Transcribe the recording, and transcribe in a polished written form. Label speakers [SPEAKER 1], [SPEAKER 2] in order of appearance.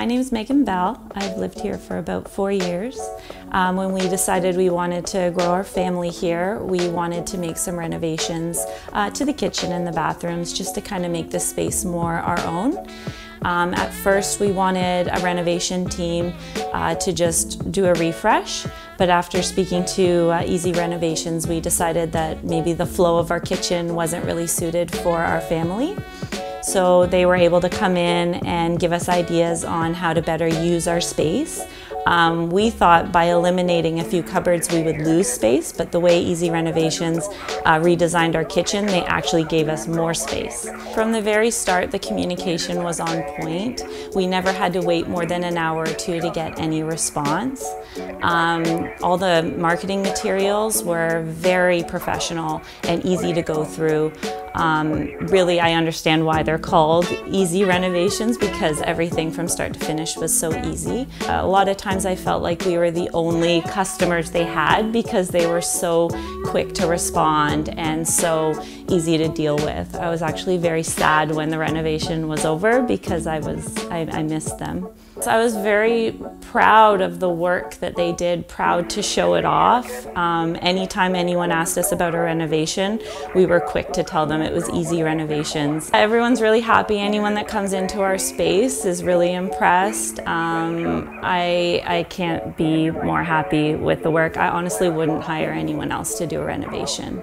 [SPEAKER 1] My name is Megan Bell. I've lived here for about 4 years. When we decided we wanted to grow our family here, we wanted to make some renovations to the kitchen and the bathrooms just to kind of make this space more our own. At first we wanted a renovation team to just do a refresh, but after speaking to Easy Renovations, we decided that maybe the flow of our kitchen wasn't really suited for our family. So they were able to come in and give us ideas on how to better use our space. We thought by eliminating a few cupboards we would lose space, but the way Easy Renovations redesigned our kitchen, they actually gave us more space. From the very start, the communication was on point. We never had to wait more than an hour or two to get any response. All the marketing materials were very professional and easy to go through. Really, I understand why they're called Easy Renovations, because everything from start to finish was so easy. A lot of times I felt like we were the only customers they had because they were so quick to respond and so easy to deal with. I was actually very sad when the renovation was over because I missed them. So I was very proud of the work that they did, proud to show it off. Anytime anyone asked us about a renovation, we were quick to tell them it was Easy Renovations. Everyone's really happy. Anyone that comes into our space is really impressed. I can't be more happy with the work. I honestly wouldn't hire anyone else to do a renovation.